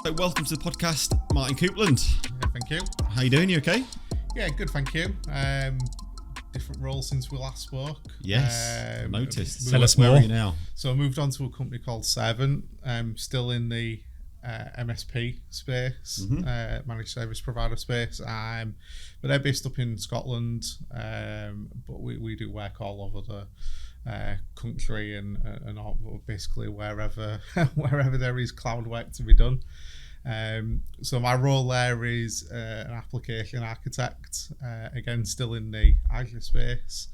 So welcome to the podcast, Martyn Coupland. Yeah, thank you. How you doing? You okay? Yeah, good, thank you. Different role since we last spoke. Yes, noticed. Tell us more. Where are you now? So I moved on to a company called Servant. Still in the MSP space, managed service provider space. But they're based up in Scotland. But we do work all over the country and all, basically wherever there is cloud work to be done. So my role there is an application architect, again still in the Azure space.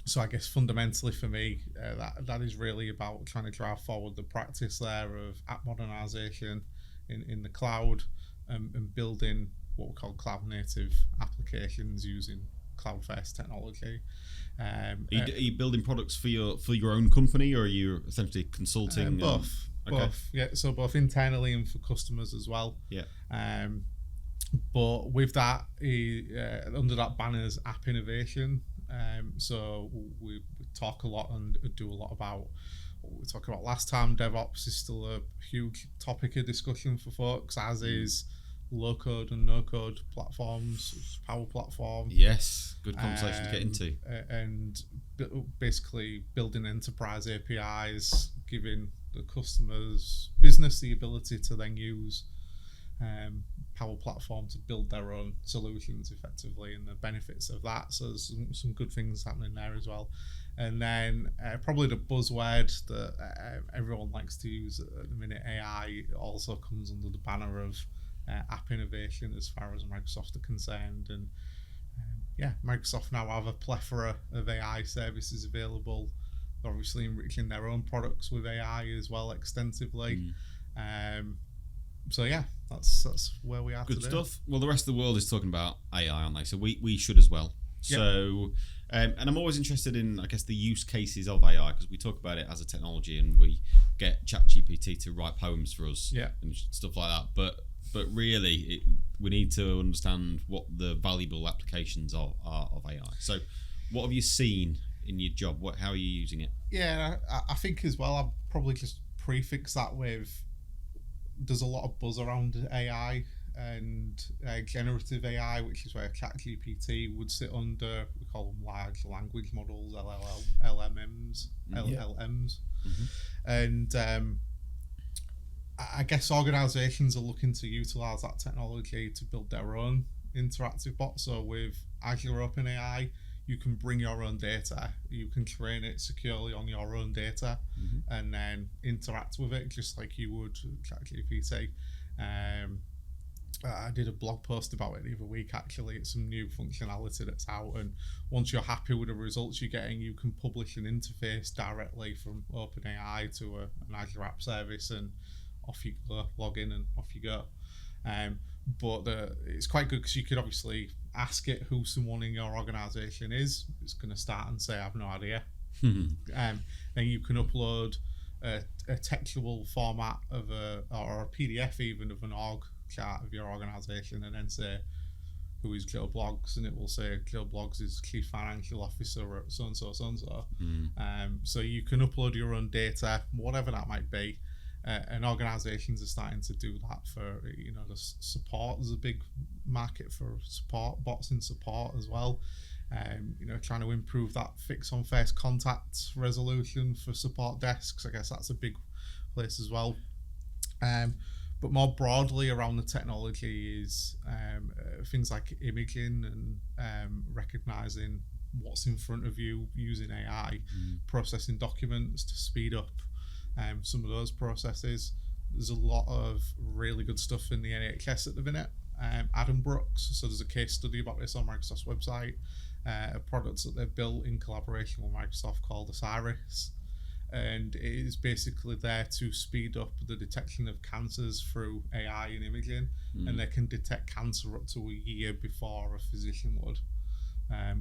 So I guess fundamentally for me, that is really about trying to drive forward the practice there of app modernization in the cloud, and building what we call cloud native applications using cloud first technology. Are you building products for your own company, or are you essentially consulting? Both. Okay. Both, yeah. So both internally and for customers as well. Yeah. But with that, under that banner is app innovation. So we talk a lot and do a lot about what we talked about last time. DevOps is still a huge topic of discussion for folks, as is low code and no code platforms, Power Platform. Yes, good conversation to get into. And basically building enterprise APIs, giving the customer's business the ability to then use Power Platform to build their own solutions effectively, and the benefits of that. So there's some good things happening there as well. And then probably the buzzword that everyone likes to use at the minute, AI, also comes under the banner of app innovation as far as Microsoft are concerned. And Microsoft now have a plethora of AI services available. They're obviously enriching their own products with AI as well extensively. So yeah, that's where we are Good today. stuff. Well, the rest of the world is talking about AI, aren't they? So we should as well. Yep. So, and I'm always interested in, I guess, the use cases of AI, because we talk about it as a technology and we get ChatGPT to write poems for us, and stuff like that. But really, we need to understand what the valuable applications are of AI. So, what have you seen in your job? How are you using it? Yeah, I think as well, I'll probably just prefix that with, there's a lot of buzz around AI and generative AI, which is where ChatGPT would sit under. We call them large language models, LLMs. And I guess organizations are looking to utilize that technology to build their own interactive bots. So with Azure OpenAI, you can bring your own data, you can train it securely on your own data, and then interact with it just like you would ChatGPT. I did a blog post about it the other week, actually. It's some new functionality that's out, and once you're happy with the results you're getting, you can publish an interface directly from OpenAI to an Azure App Service, and off you go, log in and off you go. But it's quite good because you could obviously ask it who someone in your organisation is. It's going to start and say, I have no idea. Then you can upload a textual format of or a PDF even of an org chart of your organisation, and then say, who is Joe Bloggs? And it will say, Joe Bloggs is Chief Financial Officer at so-and-so, so-and-so. So you can upload your own data, whatever that might be. And organisations are starting to do that for, the support. There's a big market for support, bots in support as well. Trying to improve that fix on first contact resolution for support desks. I guess that's a big place as well. But more broadly around the technology is things like imaging and recognising what's in front of you using AI, processing documents to speed up some of those processes. There's a lot of really good stuff in the NHS at the minute. Adam Brooks, so there's a case study about this on Microsoft's website, a product that they've built in collaboration with Microsoft called Osiris, and it is basically there to speed up the detection of cancers through AI and imaging, and they can detect cancer up to a year before a physician would,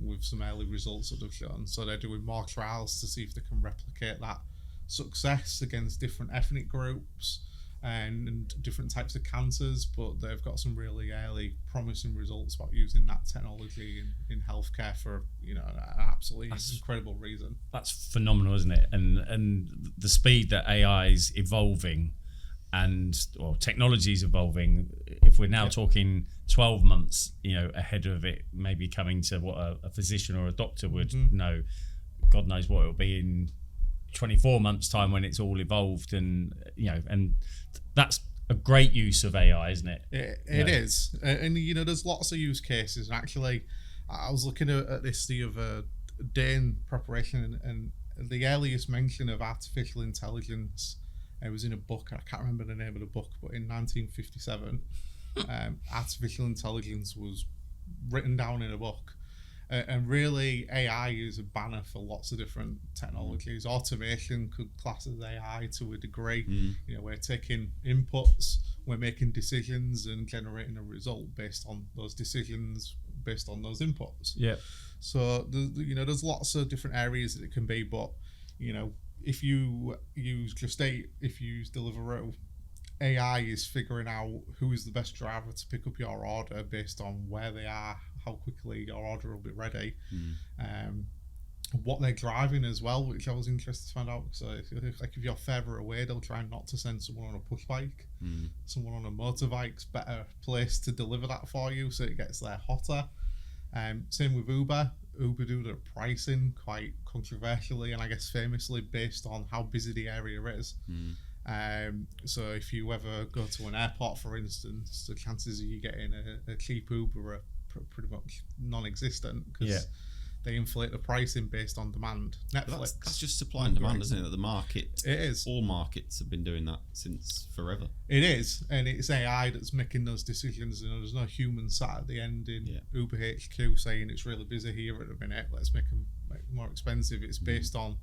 with some early results that they've shown. So they're doing more trials to see if they can replicate that success against different ethnic groups and different types of cancers, but they've got some really early promising results about using that technology in healthcare for an absolutely incredible reason. That's phenomenal, isn't it? And the speed that AI is evolving technology is evolving. If we're now talking 12 months, ahead of it, maybe coming to what a physician or a doctor would know, God knows what it'll be in 24 months' time when it's all evolved, and that's a great use of AI, isn't it? It is, and there's lots of use cases. And actually, I was looking at this the other day in preparation, and the earliest mention of artificial intelligence, it was in a book. I can't remember the name of the book, but in 1957, artificial intelligence was written down in a book. And really, AI is a banner for lots of different technologies. Automation could class as AI to a degree. We're taking inputs, we're making decisions, and generating a result based on those decisions, based on those inputs. Yeah. So there's lots of different areas that it can be. But if you use Deliveroo, AI is figuring out who is the best driver to pick up your order based on where they are, how quickly your order will be ready, what they're driving as well, which I was interested to find out. So if you're further away, they'll try not to send someone on a push bike. Someone on a motorbike's better placed to deliver that for you, so it gets there hotter. Same with Uber. Uber do their pricing quite controversially, and I guess famously based on how busy the area is. So if you ever go to an airport, for instance, the chances of you getting a cheap Uber are pretty much non-existent, because they inflate the pricing based on demand. Netflix. That's just supply and demand, isn't it? The market. It is. All markets have been doing that since forever. It is, and it's AI that's making those decisions. There's no human sat at the end in Uber HQ saying it's really busy here at the minute, let's make them more expensive. It's based on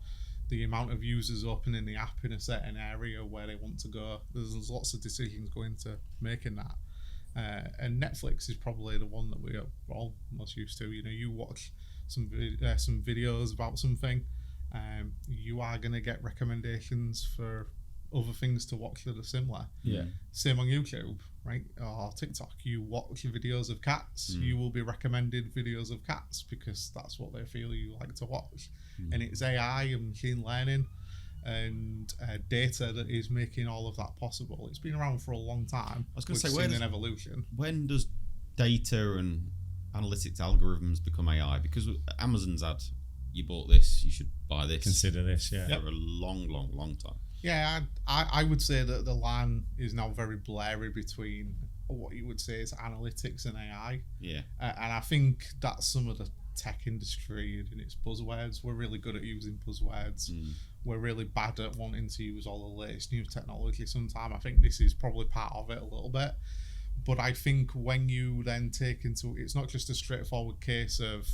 the amount of users opening the app in a certain area where they want to go. There's lots of decisions going to making that. And Netflix is probably the one that we're all most used to. You watch some videos about something, you are going to get recommendations for other things to watch that are similar. Same on YouTube, right? Or TikTok. You watch videos of cats, you will be recommended videos of cats because that's what they feel you like to watch. And it's AI and machine learning and data that is making all of that possible. It's been around for a long time. I was going to say, an evolution. When does data and analytics algorithms become AI? Because Amazon's had, you bought this, you should buy this. Consider this, for a long time. Yeah, I would say that the line is now very blurry between what you would say is analytics and AI. Yeah. And I think that's some of the tech industry and its buzzwords. We're really good at using buzzwords. We're really bad at wanting to use all the latest new technology sometimes. I think this is probably part of it a little bit. But I think when you then take into it's not just a straightforward case of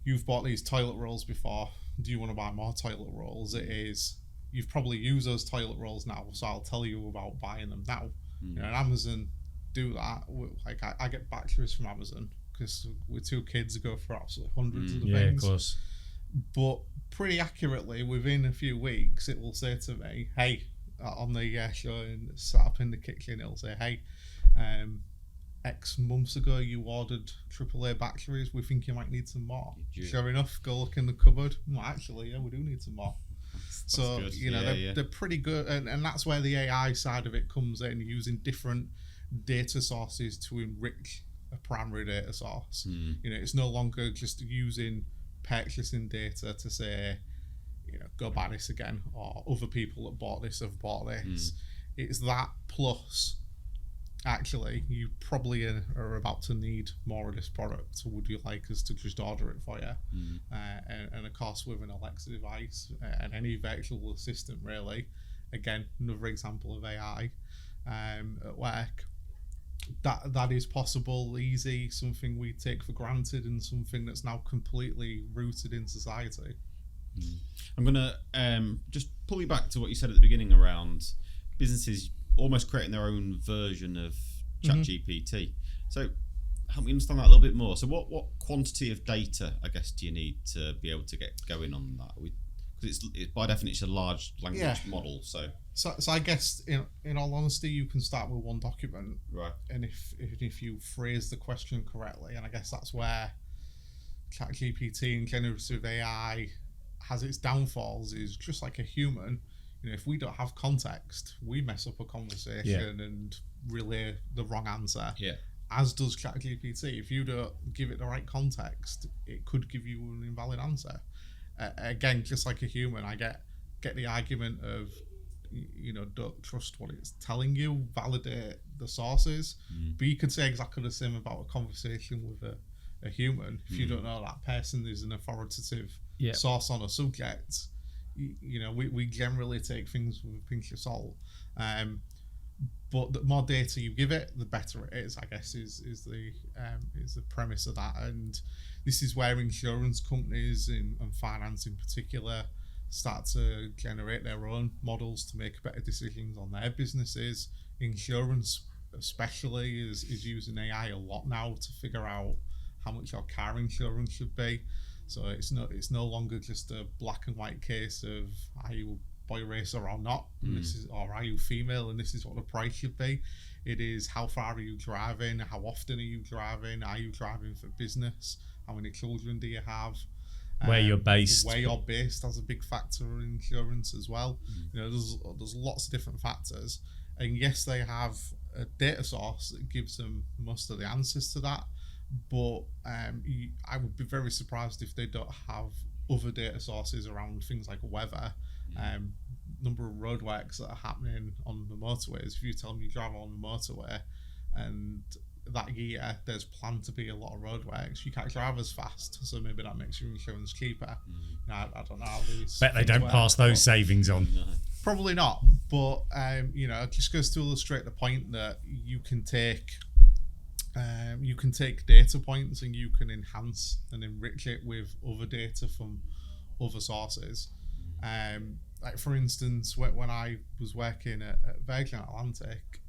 you've bought these toilet rolls before, do you want to buy more toilet rolls? It is, you've probably used those toilet rolls now, so I'll tell you about buying them now. And Amazon do that. Like I get batteries from Amazon because with two kids go for absolutely hundreds of the things. Of course. But pretty accurately, within a few weeks, it will say to me, hey, on the show and sat up in the kitchen, it'll say, hey, X months ago you ordered AAA batteries, we think you might need some more. Sure enough, go look in the cupboard. Well, actually, we do need some more. That's so good. They're pretty good, and that's where the AI side of it comes in, using different data sources to enrich a primary data source. It's no longer just using purchasing data to say, go buy this again, or other people that bought this have bought this. It's that plus, actually, you probably are about to need more of this product, so would you like us to just order it for you? And of course, with an Alexa device and any virtual assistant, really, again, another example of AI at work, that is possible, easy, something we take for granted, and something that's now completely rooted in society. I'm going to just pull you back to what you said at the beginning around businesses almost creating their own version of ChatGPT. So help me understand that a little bit more. So what quantity of data, I guess, do you need to be able to get going on that? Because it's by definition a large language model. So I guess in all honesty, you can start with one document, right? And if you phrase the question correctly, and I guess that's where ChatGPT and generative AI has its downfalls, is just like a human. if we don't have context, we mess up a conversation and relay the wrong answer. Yeah. As does ChatGPT. If you don't give it the right context, it could give you an invalid answer. Again, just like a human, I get the argument of, don't trust what it's telling you, validate the sources. But you could say exactly the same about a conversation with a human. If you don't know that person is an authoritative source on a subject, we generally take things with a pinch of salt. But the more data you give it, the better it is, I guess, is the premise of that. And this is where insurance companies and finance in particular start to generate their own models to make better decisions on their businesses. Insurance especially is using AI a lot now to figure out how much your car insurance should be. So it's no longer just a black and white case of are you a boy racer or not, or are you female and this is what the price should be. It is how far are you driving, how often are you driving, are you driving for business, how many children do you have, where you're based. Where you're based has a big factor in insurance as well. There's lots of different factors, and yes, they have a data source that gives them most of the answers to that. But I would be very surprised if they don't have other data sources around things like weather, number of roadworks that are happening on the motorways. If you tell me you drive on the motorway and that year there's planned to be a lot of roadworks, you can't drive as fast, so maybe that makes your insurance cheaper. I don't know how these bet they don't pass those savings on. Probably not, but it just goes to illustrate the point that you can take data points and you can enhance and enrich it with other data from other sources. Like for instance, when I was working at Virgin Atlantic,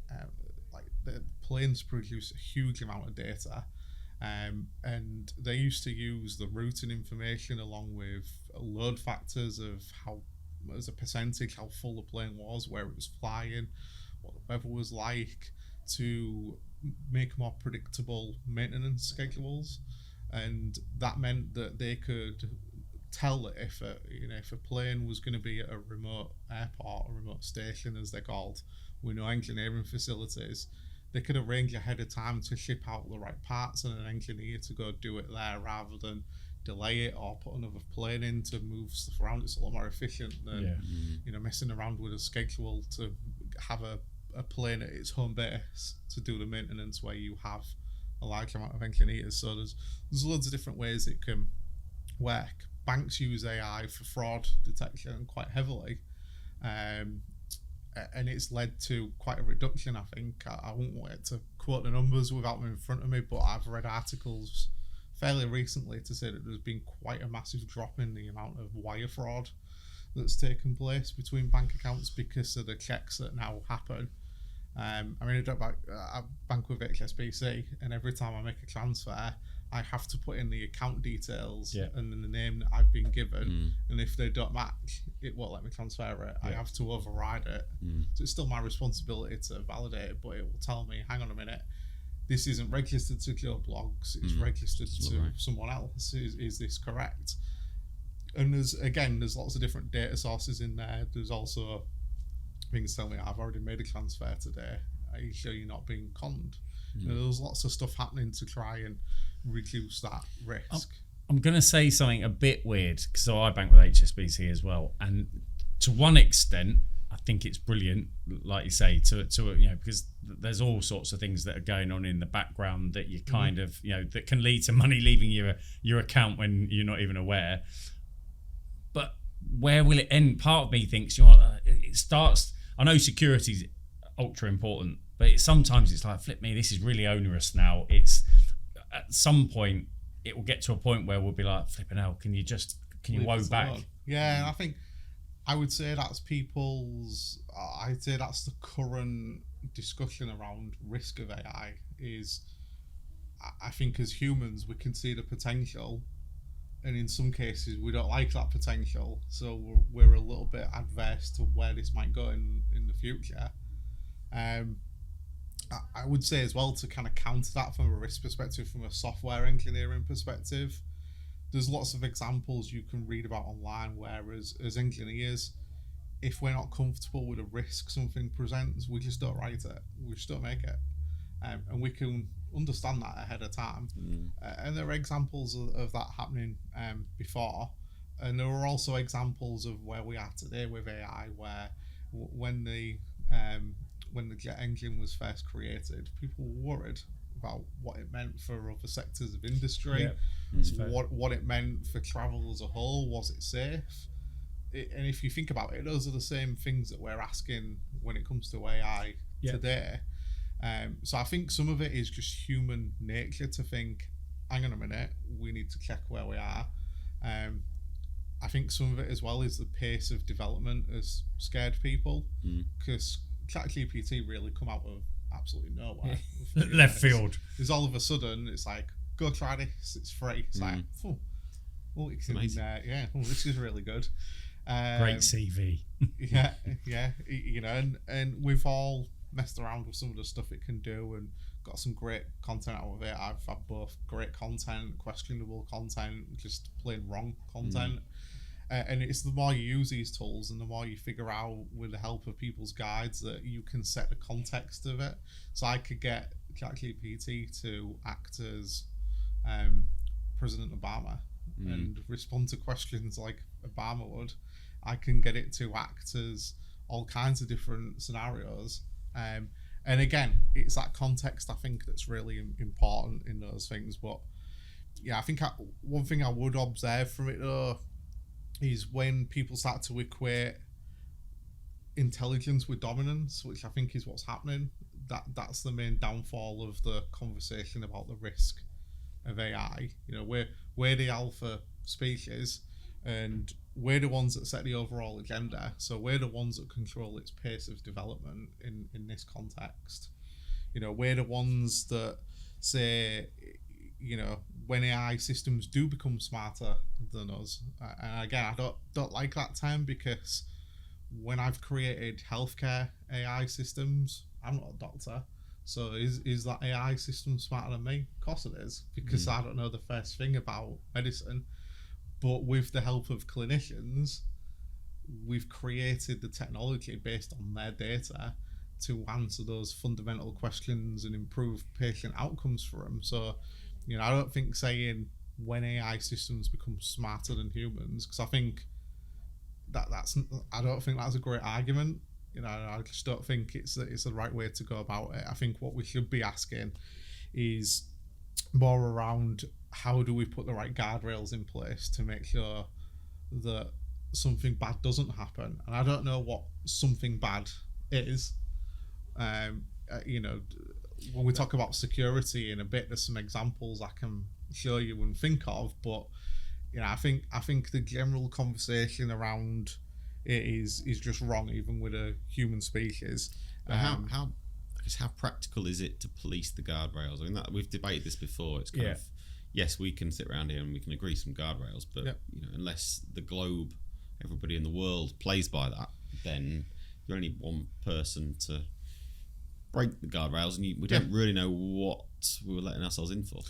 the planes produce a huge amount of data, and they used to use the routing information along with load factors of how, as a percentage, how full the plane was, where it was flying, what the weather was like, to make more predictable maintenance schedules. And that meant that they could tell that if a plane was going to be at a remote airport, a remote station as they're called, with no engineering facilities, they could arrange ahead of time to ship out the right parts and an engineer to go do it there rather than delay it or put another plane in to move stuff around. It's a lot more efficient than messing around with a schedule to have a plane at its home base to do the maintenance where you have a large amount of engineers. So there's loads of different ways it can work. Banks use AI for fraud detection quite heavily, and it's led to quite a reduction, I think. I won't want to quote the numbers without them in front of me, but I've read articles fairly recently to say that there's been quite a massive drop in the amount of wire fraud that's taken place between bank accounts because of the checks that now happen. I bank with HSBC, and every time I make a transfer, I have to put in the account details and then the name that I've been given, and if they don't match, it won't let me transfer it. I have to override it. So it's still my responsibility to validate it, but it will tell me, hang on a minute, this isn't registered to Joe Blogs, it's registered to someone else. Is this correct? And there's lots of different data sources in there. There's also things tell me I've already made a transfer today. Are you sure you're not being conned? There's lots of stuff happening to try and reduce that risk. I'm going to say something a bit weird, because I bank with HSBC as well, and to one extent I think it's brilliant, like you say, to because there's all sorts of things that are going on in the background that you kind of that can lead to money leaving your account when you're not even aware. But where will it end? Part of me thinks it starts. I know security is ultra important, but sometimes it's like, flip me, this is really onerous now. It's at some point it will get to a point where we'll be like, flipping hell, can you woe back? Yeah, and I think I would say that's I'd say that's the current discussion around risk of AI. Is I think as humans we can see the potential, and in some cases we don't like that potential, so we're a little bit adverse to where this might go in the future. I would say as well, to kind of counter that from a risk perspective, from a software engineering perspective, there's lots of examples you can read about online where as engineers if we're not comfortable with a risk something presents, we just don't write it. We just don't make it. And we can understand that ahead of time. And there are examples of that happening before. And there are also examples of where we are today with AI, where when the jet engine was first created, people were worried about what it meant for other sectors of industry, what it meant for travel as a whole. Was it safe? And if you think about it, those are the same things that we're asking when it comes to AI today. So I think some of it is just human nature to think, hang on a minute, we need to check where we are. I think some of it as well is the pace of development has scared people, because ChatGPT really come out of absolutely nowhere. Left field. There's all of a sudden, it's like, go try this, it's free. It's like, oh, it's amazing. This is really good. Great CV. You know, and we've all messed around with some of the stuff it can do and got some great content out of it. I've had both great content, questionable content, just plain wrong content. And it's the more you use these tools and the more you figure out with the help of people's guides that you can set the context of it. So I could get ChatGPT to act as President Obama and respond to questions like Obama would. I can get it to act as all kinds of different scenarios. And again, it's that context, I think, that's really important in those things. But yeah, I think one thing I would observe from it though is when people start to equate intelligence with dominance, which I think is what's happening. That's the main downfall of the conversation about the risk of AI. You know, we're the alpha species, and we're the ones that set the overall agenda. So we're the ones that control its pace of development in this context. You know, we're the ones that say, you know, when AI systems do become smarter than us, and again, I don't like that term, because when I've created healthcare AI systems, I'm not a doctor. So is that AI system smarter than me? Of course it is, because I don't know the first thing about medicine. But with the help of clinicians, we've created the technology based on their data to answer those fundamental questions and improve patient outcomes for them. So, you know, I don't think saying when AI systems become smarter than humans, because I think I don't think that's a great argument. You know, I just don't think it's the right way to go about it. I think what we should be asking is more around how do we put the right guardrails in place to make sure that something bad doesn't happen. And I don't know what something bad is. You know, when we talk about security in a bit, there's some examples I can show you and think of, but you know, I think the general conversation around it is just wrong, even with a human species. How practical is it to police the guardrails? I mean, that we've debated this before. It's kind of, yes, we can sit around here and we can agree some guardrails, but you know, unless the globe, everybody in the world plays by that, then you're only one person to break the guardrails, and we don't really know what we were letting ourselves in for.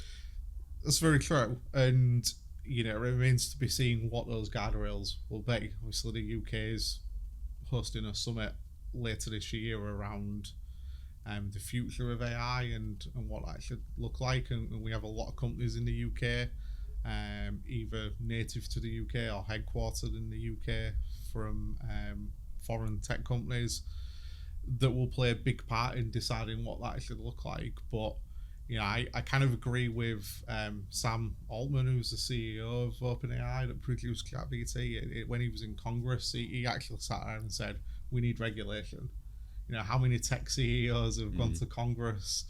That's very true, and you know, it remains to be seen what those guardrails will be. Obviously, the UK is hosting a summit later this year around the future of AI and what that should look like, and we have a lot of companies in the UK, either native to the UK or headquartered in the UK from foreign tech companies, that will play a big part in deciding what that should look like. But you know, I kind of agree with Sam Altman, who's the CEO of OpenAI that produced ChatGPT. When he was in Congress, he actually sat there and said, we need regulation. You know, how many tech CEOs have gone to Congress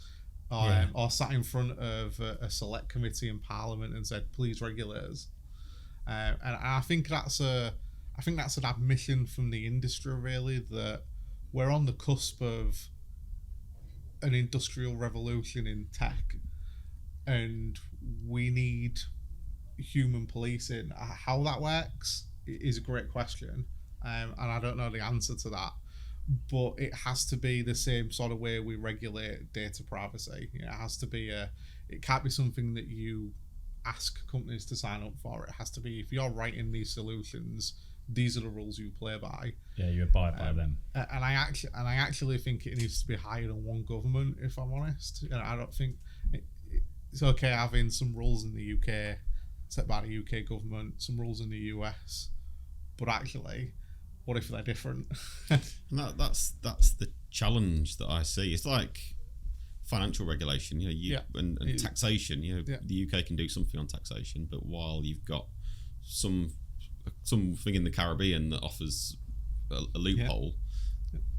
or sat in front of a select committee in Parliament and said, please regulate us? And I think that's an admission from the industry, really, that we're on the cusp of an industrial revolution in tech, and we need human policing. How that works is a great question, and I don't know the answer to that, but it has to be the same sort of way we regulate data privacy. You know, it has to be it can't be something that you ask companies to sign up for. It has to be, if you're writing these solutions, these are the rules you play by. Yeah, you abide by them. And I actually think it needs to be higher than one government, if I'm honest. And I don't think it's okay having some rules in the UK set by the UK government, some rules in the US, but actually, what if they're different? That's the challenge that I see. It's like financial regulation, and taxation. The UK can do something on taxation, but while you've got something in the Caribbean that offers a loophole,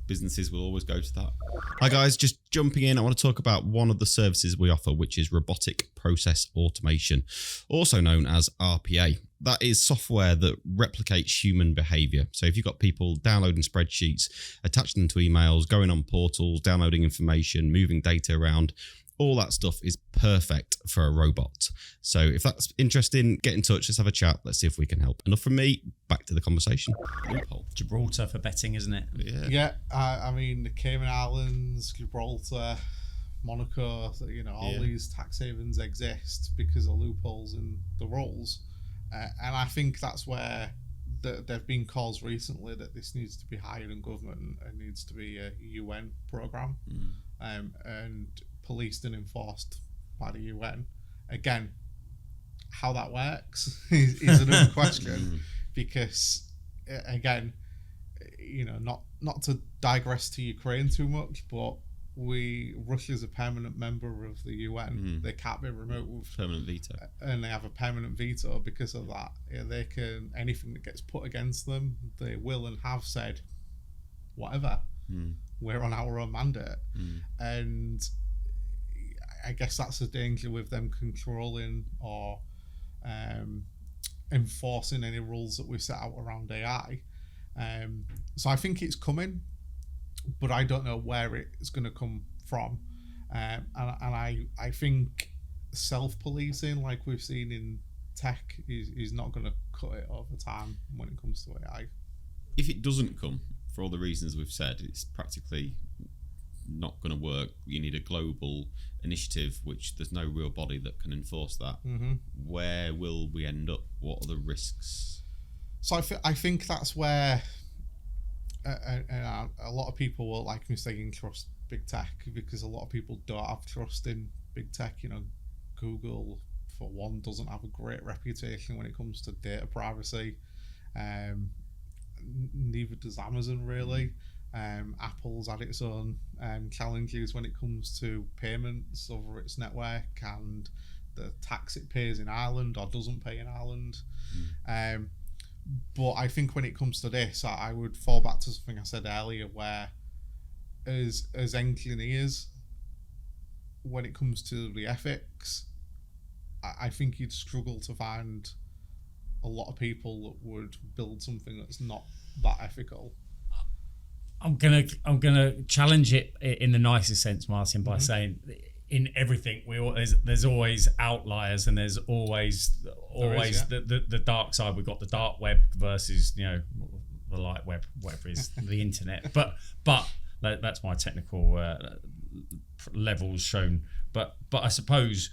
businesses will always go to that. Hi guys, just jumping in, I want to talk about one of the services we offer, which is robotic process automation, also known as RPA. That is software that replicates human behavior. So if you've got people downloading spreadsheets, attaching them to emails, going on portals, downloading information, moving data around, all that stuff is perfect for a robot. So if that's interesting, get in touch. Let's have a chat. Let's see if we can help. Enough from me. Back to the conversation. Loophole. Gibraltar for betting, isn't it? Yeah. I mean, the Cayman Islands, Gibraltar, Monaco, all these tax havens exist because of loopholes in the rules. And I think that's where there have been calls recently that this needs to be higher than government. It needs to be a UN program. And policed and enforced by the UN. Again, how that works is another question, because again, not to digress to Ukraine too much, but Russia's a permanent member of the UN. They can't be removed. Permanent veto. And they have a permanent veto because of that. They can, anything that gets put against them, they will and have said, whatever. We're on our own mandate. And I guess that's the danger with them controlling or enforcing any rules that we set out around AI. So I think it's coming, but I don't know where it's going to come from. And I think self-policing, like we've seen in tech, is not going to cut it over time when it comes to AI. If it doesn't come, for all the reasons we've said, it's practically not going to work. You need a global initiative, which there's no real body that can enforce that. Where will we end up? What are the risks? So I think that's where a lot of will like mistaking trust big tech, because a lot of people don't have trust in big tech. Google, for one, doesn't have a great reputation when it comes to data privacy. Neither does Amazon, really. Apple's had its own challenges when it comes to payments over its network and the tax it pays in Ireland or doesn't pay in Ireland. But I think when it comes to this, I would fall back to something I said earlier, where as engineers, when it comes to the ethics, I think you'd struggle to find a lot of people that would build something that's not that ethical. I'm gonna challenge it in the nicest sense, Martyn, by saying in everything there's always outliers, and there's always the dark side. We've got the dark web versus the light web, whatever is the internet. But that's my technical levels shown. But I suppose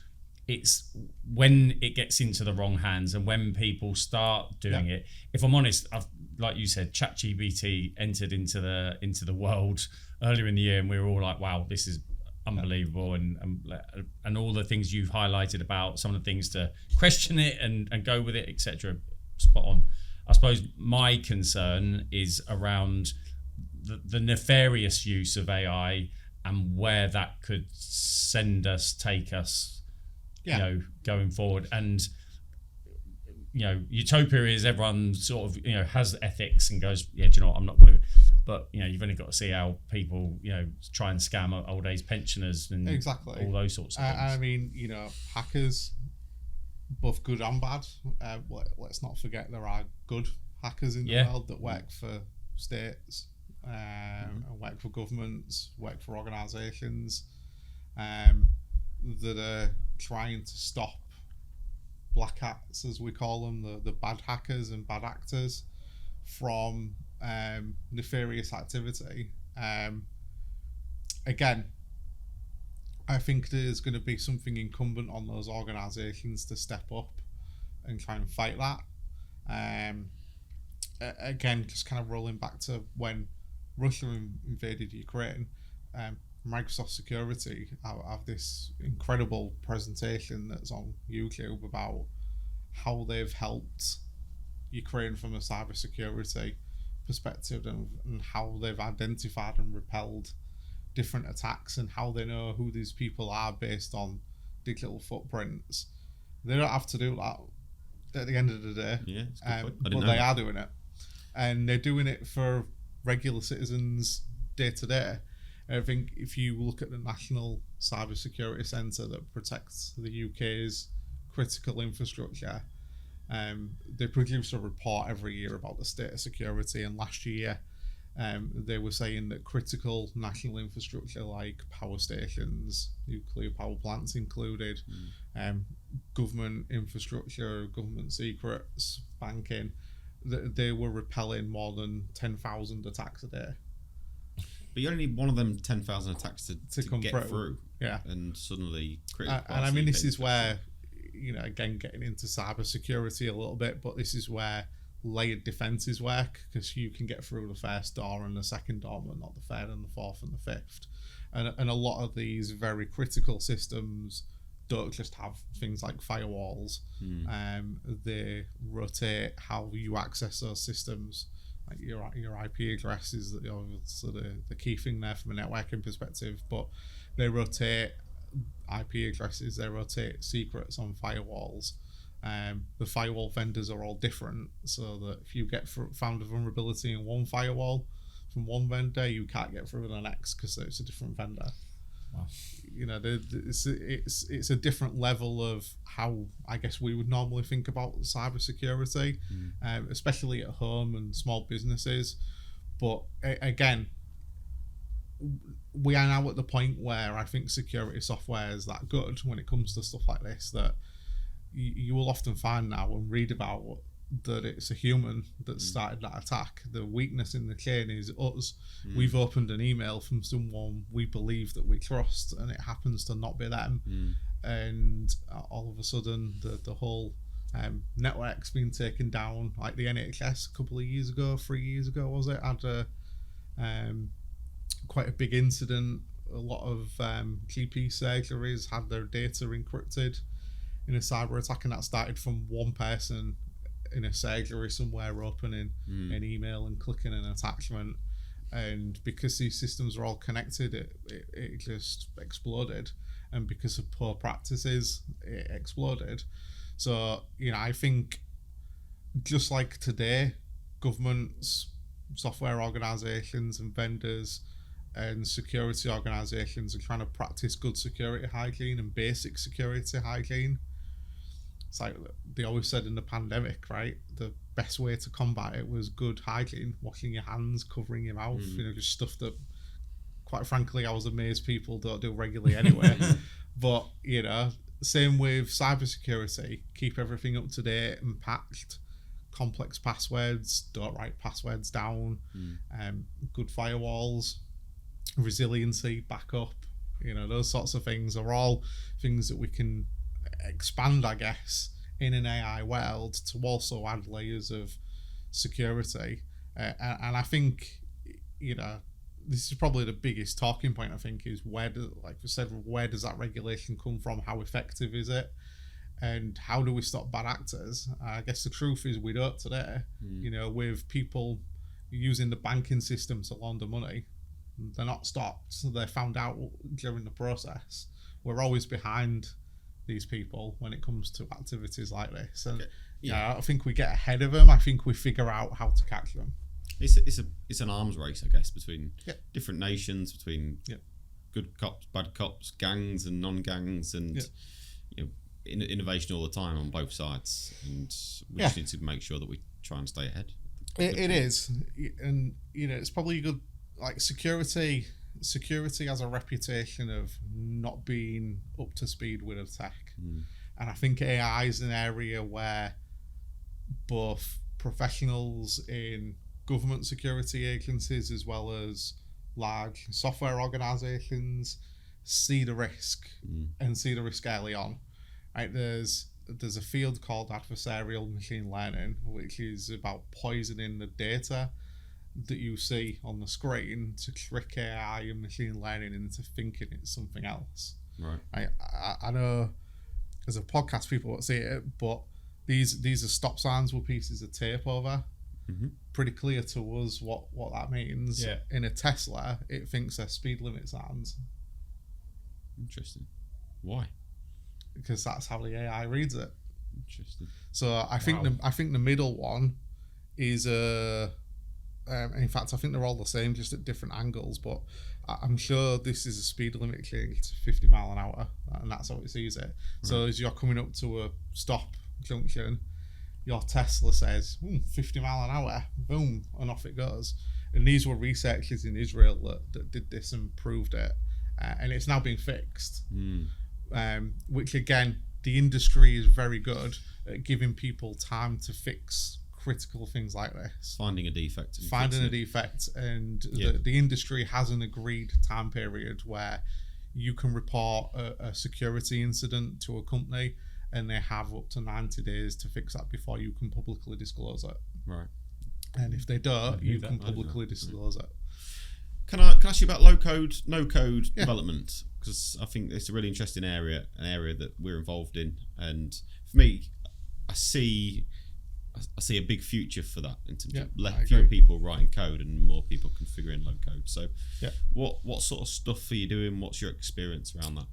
it's when it gets into the wrong hands and when people start doing it. If I'm honest, like you said, ChatGPT entered into the world earlier in the year, and we were all like, "Wow, this is unbelievable!" And all the things you've highlighted about some of the things to question it and go with it, etc. Spot on. I suppose my concern is around the nefarious use of AI and where that could take us, going forward. And utopia is everyone sort of has ethics and goes, do you know what, I'm not going to. But you've only got to see how people try and scam old age pensioners and all those sorts of things. I mean, hackers, both good and bad. Let's not forget there are good hackers in the world that work for states, work for governments, work for organisations that are trying to stop black hats, as we call them, the bad hackers and bad actors, from nefarious activity. Again, I think there's going to be something incumbent on those organisations to step up and try and fight that. again, just kind of rolling back to when Russia invaded Ukraine, Microsoft Security have this incredible presentation that's on YouTube about how they've helped Ukraine from a cybersecurity perspective, and how they've identified and repelled different attacks, and how they know who these people are based on digital footprints. They don't have to do that at the end of the day. Yeah, but they are doing it, and they're doing it for regular citizens day to day. I think if you look at the National Cybersecurity Centre that protects the UK's critical infrastructure, they produce a report every year about the state of security, and last year they were saying that critical national infrastructure like power stations, nuclear power plants included, government infrastructure, government secrets, banking, that they were repelling more than 10,000 attacks a day. But you only need one of them 10,000 attacks to come get through. Yeah. And suddenly critical. And I mean, this is where, again, getting into cyber security a little bit, but this is where layered defenses work, because you can get through the first door and the second door, but not the third and the fourth and the fifth. And a lot of these very critical systems don't just have things like firewalls. They rotate how you access those systems. Like your IP address is the key thing there from a networking perspective, but they rotate IP addresses, they rotate secrets on firewalls. The firewall vendors are all different, so that if you get found a vulnerability in one firewall from one vendor, you can't get through the next because it's a different vendor. Wow. It's a different level of how I guess we would normally think about cybersecurity, especially at home and small businesses. But again, we are now at the point where I think security software is that good when it comes to stuff like this, that you will often find now and read about that it's a human that started that attack. The weakness in the chain is us. We've opened an email from someone we believe that we trust, and it happens to not be them. And all of a sudden, the whole network's been taken down. Like the NHS a couple of years ago, 3 years ago, was it? Had quite a big incident. A lot of GP surgeries had their data encrypted in a cyber attack, and that started from one person in a surgery somewhere opening an email and clicking an attachment, and because these systems are all connected, it just exploded, and because of poor practices, it exploded. So I think just like today, governments, software organizations and vendors and security organizations are trying to practice good security hygiene and basic security hygiene. It's like they always said in the pandemic, right? The best way to combat it was good hygiene, washing your hands, covering your mouth, just stuff that, quite frankly, I was amazed people don't do regularly anyway. But, same with cybersecurity, keep everything up to date and patched. Complex passwords, don't write passwords down, good firewalls, resiliency, backup, those sorts of things are all things that we can expand, I guess, in an AI world to also add layers of security. And I think, this is probably the biggest talking point, I think, is where does that regulation come from? How effective is it? And how do we stop bad actors? I guess the truth is we don't today. With people using the banking system to launder money, they're not stopped. They're found out during the process. We're always behind these people when it comes to activities like this, and I think we get ahead of them. I think we figure out how to catch them. It's an arms race, I guess, between different nations, between good cops, bad cops, gangs and non-gangs, and innovation all the time on both sides, and we just need to make sure that we try and stay ahead. It is, and it's probably good. Like security has a reputation of not being up to speed with a tech, and I think AI is an area where both professionals in government security agencies as well as large software organizations see the risk and see the risk early on. Right, there's there's a field called adversarial machine learning, which is about poisoning the data that you see on the screen to trick AI and machine learning into thinking it's something else. Right. I know as a podcast people won't see it, but these are stop signs with pieces of tape over. Mm-hmm. Pretty clear to us what that means. Yeah. In a Tesla, it thinks they're speed limit signs. Interesting. Why? Because that's how the AI reads it. Interesting. So I think the middle one is in fact, I think they're all the same, just at different angles. But I'm sure this is a speed limit change to 50 mile an hour, and that's how it sees it. Right. So as you're coming up to a stop junction, your Tesla says 50 mile an hour, boom, and off it goes. And these were researchers in Israel that did this and proved it, and it's now being fixed. Which again, the industry is very good at giving people time to fix critical things like this. Finding a defect. And the industry has an agreed time period where you can report a security incident to a company, and they have up to 90 days to fix that before you can publicly disclose it. Right. And if they don't, you can publicly disclose it. Can I ask you about low code, no code development? Because I think it's a really interesting area, an area that we're involved in. And for me, I see a big future for that in terms of fewer people writing code and more people configuring low code. So what sort of stuff are you doing? What's your experience around that?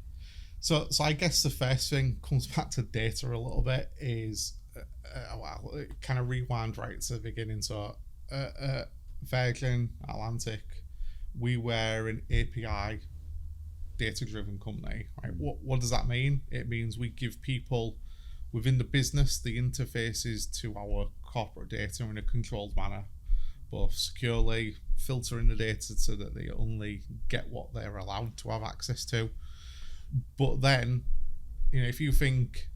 So I guess the first thing comes back to data a little bit is, kind of rewind right to the beginning. So Virgin Atlantic, we were an API data-driven company, right? What does that mean? It means we give people within the business the interfaces to our corporate data in a controlled manner, both securely filtering the data so that they only get what they're allowed to have access to. But then, if you think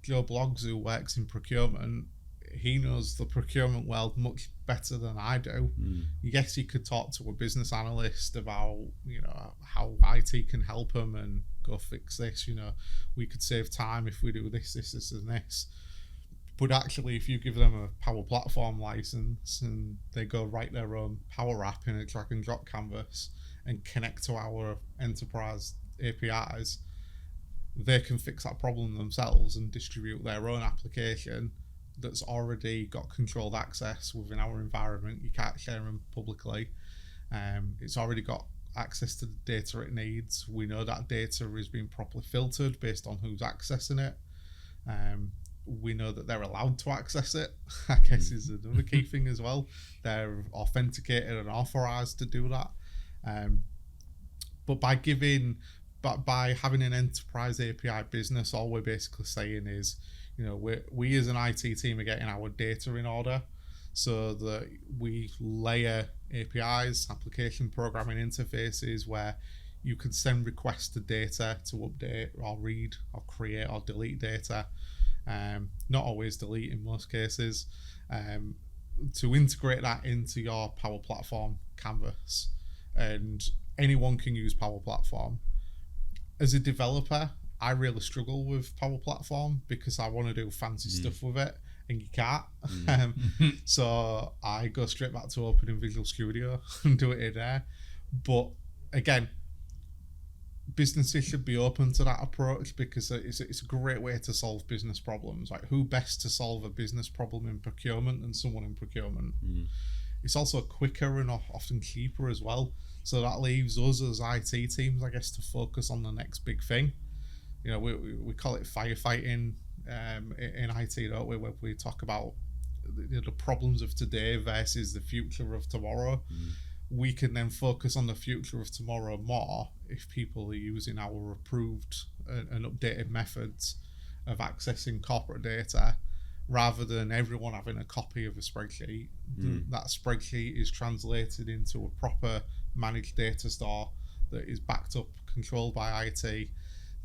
Joe Bloggs, who works in procurement, he knows the procurement world much better than I do. Yes, he could talk to a business analyst about, how IT can help him and go fix this. We could save time if we do this, and this. But actually, if you give them a Power Platform license and they go write their own Power App in a drag and drop canvas and connect to our enterprise APIs, they can fix that problem themselves and distribute their own application that's already got controlled access within our environment. You can't share them publicly. It's already got access to the data it needs. We know that data is being properly filtered based on who's accessing it. We know that they're allowed to access it, I guess is another key thing as well. They're authenticated and authorized to do that. But by having an enterprise API business, all we're basically saying is, we as an IT team are getting our data in order so that we layer APIs, application programming interfaces, where you can send requests to data to update or read or create or delete data. Not always delete in most cases. To integrate that into your Power Platform canvas. And anyone can use Power Platform. As a developer, I really struggle with Power Platform because I want to do fancy stuff with it, and you can't. So I go straight back to opening Visual Studio and do it in there. But again, businesses should be open to that approach because it's a great way to solve business problems. Like, who best to solve a business problem in procurement than someone in procurement? It's also quicker and often cheaper as well. So that leaves us as IT teams, I guess, to focus on the next big thing. We call it firefighting in IT, don't we? Where we talk about the problems of today versus the future of tomorrow. We can then focus on the future of tomorrow more if people are using our approved and updated methods of accessing corporate data, rather than everyone having a copy of a spreadsheet. That spreadsheet is translated into a proper managed data store that is backed up, controlled by IT.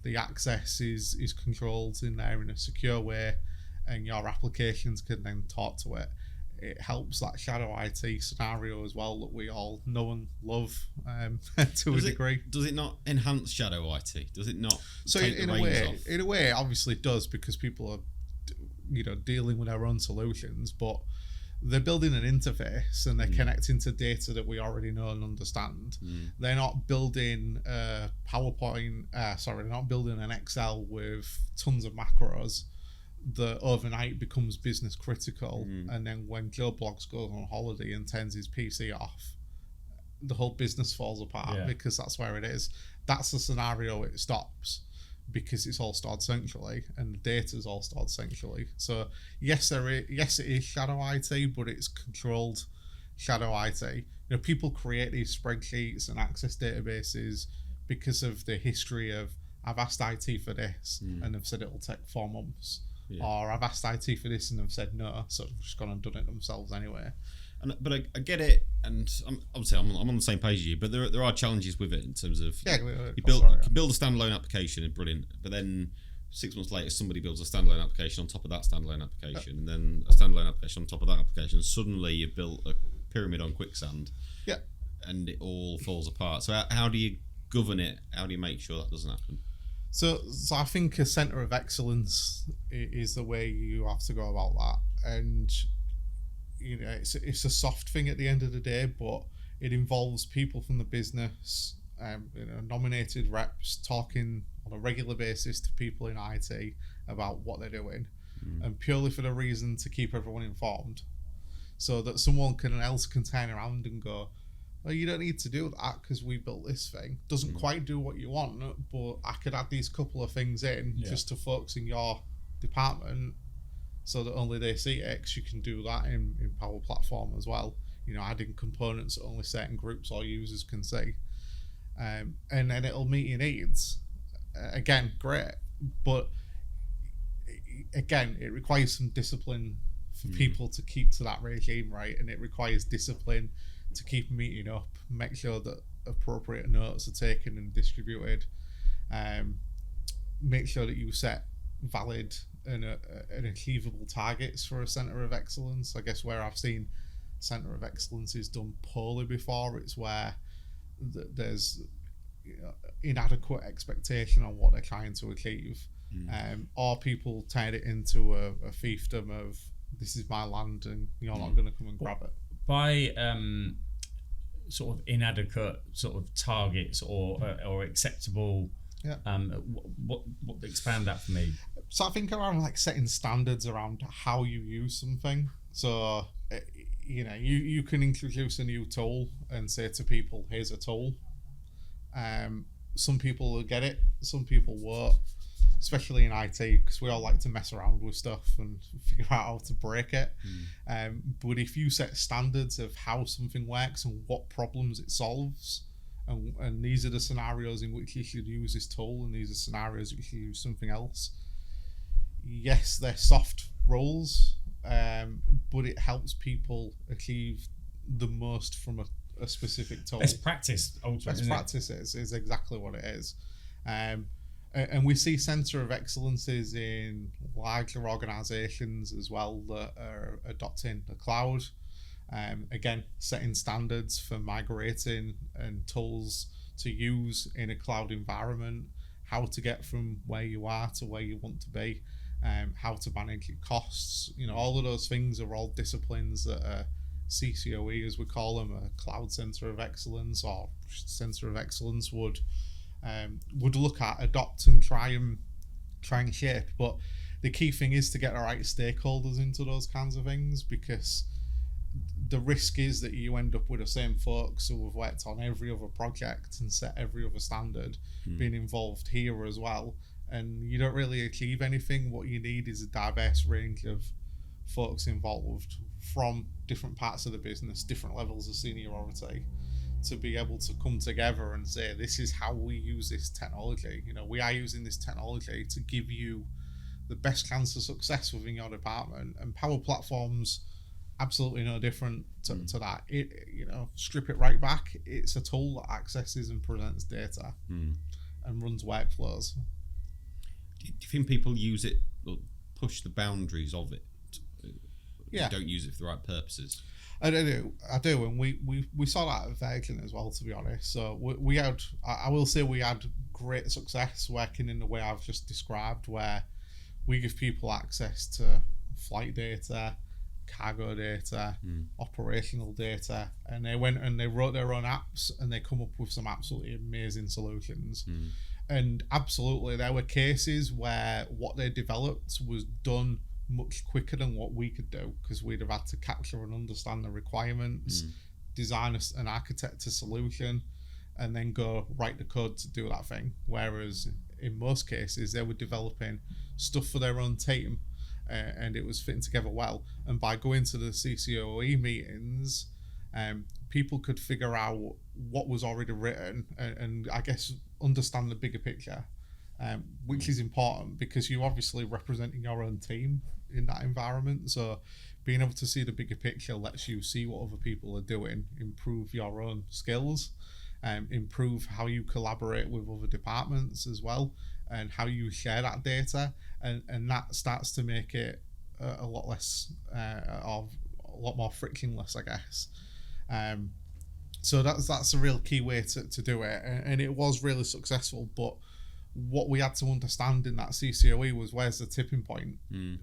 The access is controlled in there in a secure way, and your applications can then talk to it. It helps that shadow IT scenario as well that we all know and love to a degree. Does it not enhance shadow IT? Does it not? So in a way, it obviously does, because people are dealing with our own solutions, but they're building an interface and they're connecting to data that we already know and understand. They're not building a PowerPoint, they're not building an Excel with tons of macros that overnight becomes business critical. And then when Joe Bloggs goes on holiday and turns his PC off, the whole business falls apart because that's where it is. That's the scenario it stops, because it's all stored centrally and the data's all stored centrally. So yes, it is shadow IT, but it's controlled shadow IT. People create these spreadsheets and access databases because of the history of, I've asked IT for this and they've said it'll take 4 months. Or I've asked IT for this and they've said no, so they've just gone and done it themselves anyway. But I get it, and obviously I'm on the same page as you. But there are challenges with it in terms of you can build a standalone application, brilliant. But then 6 months later, somebody builds a standalone application on top of that standalone application, and then a standalone application on top of that application. And suddenly you've built a pyramid on quicksand. Yeah, and it all falls apart. So how do you govern it? How do you make sure that doesn't happen? So I think a centre of excellence is the way you have to go about that, and it's a soft thing at the end of the day, but it involves people from the business, nominated reps talking on a regular basis to people in IT about what they're doing, and purely for the reason to keep everyone informed, so that someone else can turn around and go, well, you don't need to do that because we built this thing. Doesn't quite do what you want, but I could add these couple of things in just to focus in your department so that only they see it, 'cause you can do that in Power Platform as well. Adding components that only certain groups or users can see. And then it'll meet your needs. Again, great. But again, it requires some discipline for people to keep to that regime, right? And it requires discipline to keep meeting up, make sure that appropriate notes are taken and distributed, make sure that you set valid and achievable targets for a centre of excellence. I guess where I've seen centre of excellence is done poorly before, it's where there's inadequate expectation on what they're trying to achieve, or people turn it into a fiefdom of, this is my land and you're not going to come and grab it. By sort of inadequate sort of targets or acceptable, what expand that for me? So I think around like setting standards around how you use something. So you can introduce a new tool and say to people, here's a tool. Some people will get it, some people won't, especially in IT, because we all like to mess around with stuff and figure out how to break it. But if you set standards of how something works and what problems it solves, and these are the scenarios in which you should use this tool, and these are scenarios in which you use something else. Yes, they're soft rules, but it helps people achieve the most from a specific tool. Best practice, ultimately. Best practice is exactly what it is. And we see centre of excellences in larger organisations as well that are adopting the cloud. Again, setting standards for migrating and tools to use in a cloud environment, how to get from where you are to where you want to be, how to manage your costs. All of those things are all disciplines that are CCOE, as we call them, a cloud centre of excellence or centre of excellence would look at, adopt, and try and shape. But the key thing is to get the right stakeholders into those kinds of things, because the risk is that you end up with the same folks who have worked on every other project and set every other standard being involved here as well, and you don't really achieve anything. What you need is a diverse range of folks involved from different parts of the business, different levels of seniority, to be able to come together and say, this is how we use this technology. We are using this technology to give you the best chance of success within your department, and Power Platform's absolutely no different to that. Strip it right back, it's a tool that accesses and presents data and runs workflows. Do you think people use it or push the boundaries of it? You don't use it for the right purposes? I do, and we saw that at Virgin as well, to be honest. So we had, I will say, we had great success working in the way I've just described, where we give people access to flight data, cargo data, operational data, and they went and they wrote their own apps, and they come up with some absolutely amazing solutions. And absolutely, there were cases where what they developed was done much quicker than what we could do, because we'd have had to capture and understand the requirements, design and architect a solution, and then go write the code to do that thing. Whereas in most cases, they were developing stuff for their own team, and it was fitting together well. And by going to the CCOE meetings, people could figure out what was already written, and I guess understand the bigger picture, which is important, because you're obviously representing your own team in that environment. So being able to see the bigger picture lets you see what other people are doing, improve your own skills, improve how you collaborate with other departments as well, and how you share that data, and that starts to make it a lot less of a lot more frictionless, I guess. So that's a real key way to do it, and it was really successful. But what we had to understand in that CCOE was, where's the tipping point,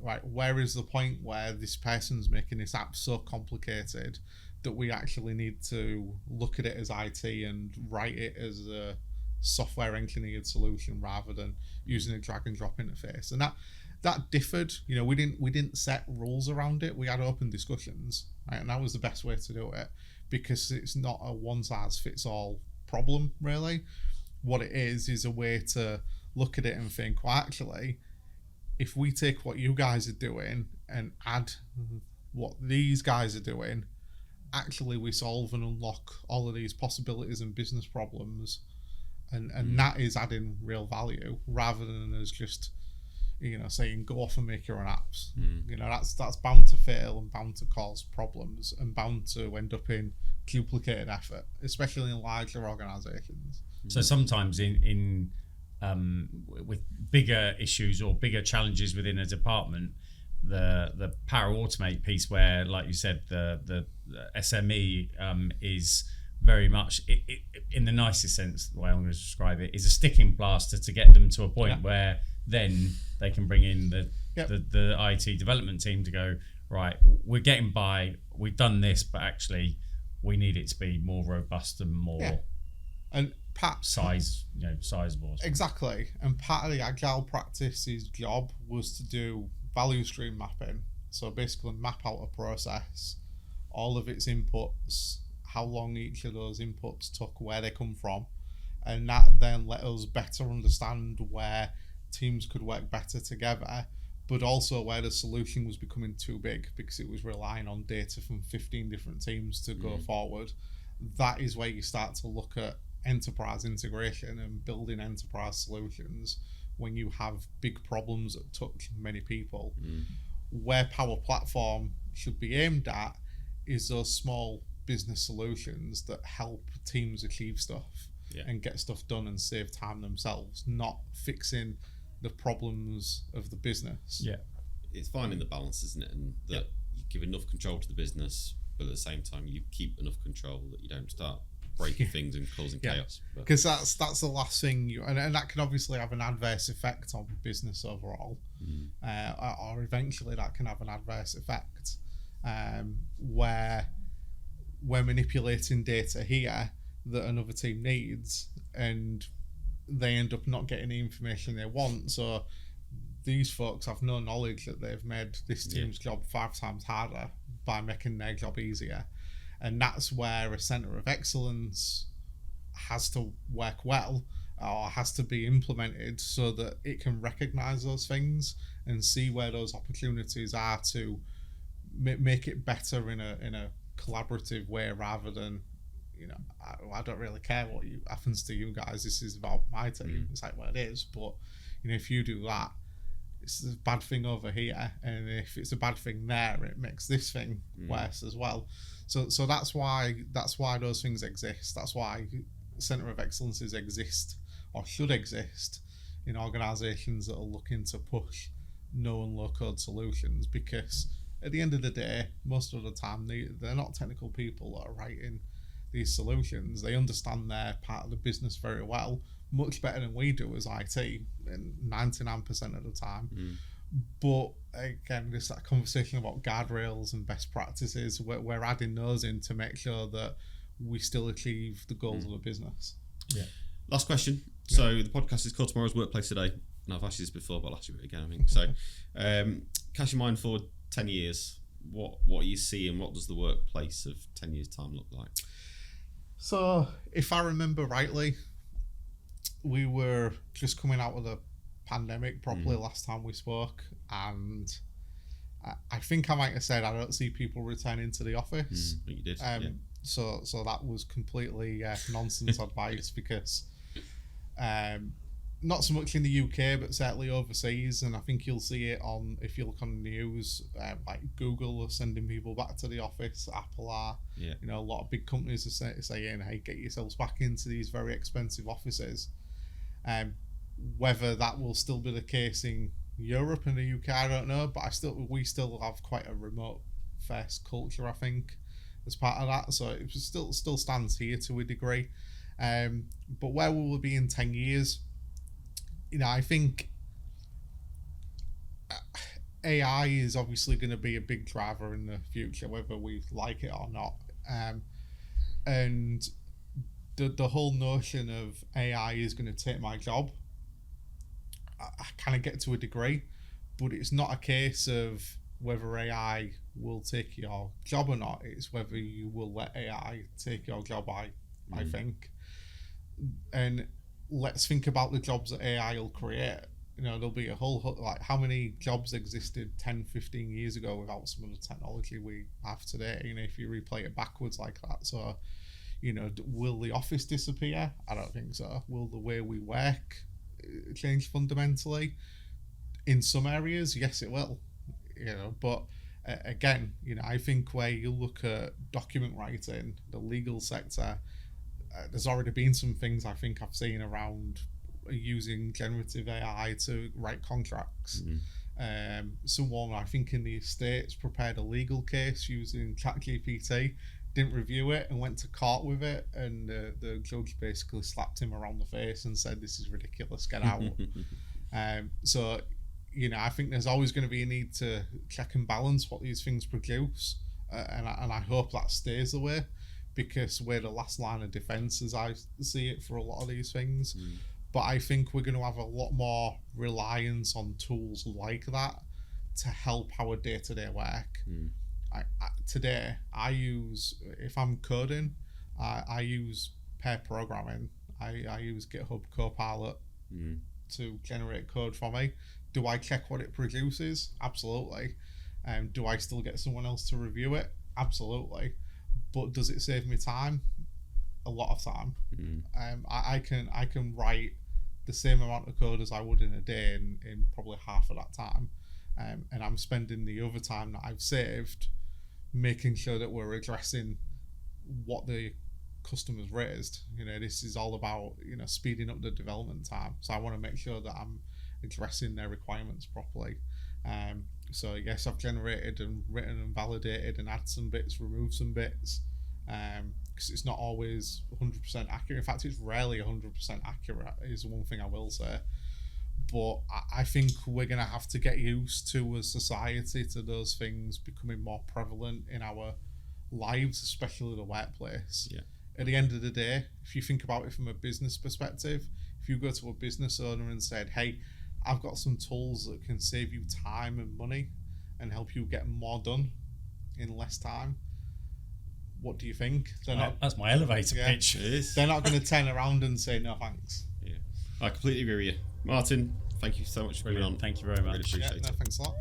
right? Where is the point where this person's making this app so complicated that we actually need to look at it as IT and write it as a software engineered solution rather than using a drag and drop interface? And that differed. You know, we didn't set rules around it. We had open discussions, right? And that was the best way to do it, because it's not a one size fits all problem, really. What it is a way to look at it and think, well, actually, if we take what you guys are doing and add what these guys are doing, actually we solve and unlock all of these possibilities and business problems, and that is adding real value, rather than as just, you know, saying go off and make your own apps. You know, that's bound to fail and bound to cause problems and bound to end up in duplicated effort, especially in larger organizations. So sometimes in with bigger issues or bigger challenges within a department, the Power Automate piece, where, like you said, the SME is very much, in the nicest sense, the way I'm going to describe it, is a sticking plaster to get them to a point where then they can bring in the IT development team to go, right, we're getting by, we've done this, but actually we need it to be more robust and more and sizable. Exactly. And part of the agile practice's job was to do value stream mapping. So basically map out a process, all of its inputs, how long each of those inputs took, where they come from, and that then let us better understand where teams could work better together, but also where the solution was becoming too big because it was relying on data from 15 different teams to go forward. That is where you start to look at enterprise integration and building enterprise solutions when you have big problems that touch many people. Where Power Platform should be aimed at is those small business solutions that help teams achieve stuff and get stuff done and save time themselves, not fixing the problems of the business. It's finding the balance, isn't it? And that you give enough control to the business, but at the same time you keep enough control that you don't start breaking things and causing chaos. Because that's the last thing and that can obviously have an adverse effect on business overall, or eventually that can have an adverse effect where we're manipulating data here that another team needs, and they end up not getting the information they want. So these folks have no knowledge that they've made this team's job 5 times harder by making their job easier. And that's where a centre of excellence has to work well, or has to be implemented, so that it can recognise those things and see where those opportunities are to make it better in a collaborative way, rather than, you know, I don't really care what happens to you guys. This is about my team. It's like, well, it is, but you know, if you do that, it's a bad thing over here, and if it's a bad thing there, it makes this thing worse as well. So that's why those things exist. That's why Centre of Excellences exist, or should exist, in organisations that are looking to push no and low code solutions, because at the end of the day, most of the time they're not technical people that are writing these solutions. They understand their part of the business very well, much better than we do as IT, and 99% of the time. But again, there's that conversation about guardrails and best practices. We're adding those in to make sure that we still achieve the goals of the business. Yeah. Last question. So the podcast is called Tomorrow's Workplace Today, and I've asked you this before, but I'll ask you it again, I think. So cast your mind forward 10 years. What are you seeing? What does the workplace of 10 years' time look like? So if I remember rightly, we were just coming out of the pandemic properly last time we spoke, and I think I might have said I don't see people returning to the office. I think you did. So that was completely nonsense advice, because not so much in the UK, but certainly overseas, and I think you'll see it if you look on the news, like Google are sending people back to the office, Apple are, a lot of big companies are saying, hey, get yourselves back into these very expensive offices. Whether that will still be the case in Europe and the UK, I don't know, but we still have quite a remote first culture, I think, as part of that. So it still stands here to a degree. But where will we be in 10 years? I think AI is obviously going to be a big driver in the future, whether we like it or not. And the whole notion of AI is going to take my job, I kind of get to a degree, but it's not a case of whether AI will take your job or not. It's whether you will let AI take your job, I think. And let's think about the jobs that AI will create. There'll be a whole, like, how many jobs existed 10, 15 years ago without some of the technology we have today, if you replay it backwards like that. So, will the office disappear? I don't think so. Will the way we work change fundamentally? In some areas, yes, it will. But again, I think where you look at document writing, the legal sector, there's already been some things I think I've seen around using generative AI to write contracts. Someone, I think in the States, prepared a legal case using ChatGPT, didn't review it, and went to court with it, and the judge basically slapped him around the face and said, this is ridiculous, get out. So I think there's always going to be a need to check and balance what these things produce, and I hope that stays the way, because we're the last line of defense as I see it for a lot of these things. But I think we're going to have a lot more reliance on tools like that to help our day-to-day work. Today, if I'm coding, I use pair programming. I use GitHub Copilot to generate code for me. Do I check what it produces? Absolutely. Do I still get someone else to review it? Absolutely. But does it save me time? A lot of time. I can write the same amount of code as I would in a day in probably half of that time. And I'm spending the other time that I've saved making sure that we're addressing what the customers raised. This is all about, speeding up the development time. So I want to make sure that I'm addressing their requirements properly. So yes, I've generated and written and validated and add some bits, remove some bits, because it's not always 100% accurate. In fact, it's rarely 100% accurate, is one thing I will say. But I think we're going to have to get used to, as society, to those things becoming more prevalent in our lives, especially the workplace. At the end of the day, if you think about it from a business perspective, if you go to a business owner and said, hey, I've got some tools that can save you time and money and help you get more done in less time, what do you think? That's my elevator pitch. It is. They're not going to turn around and say no thanks. I completely agree with you. Martyn, thank you so much for coming on. Thank you very much. Really appreciate it. Thanks a lot.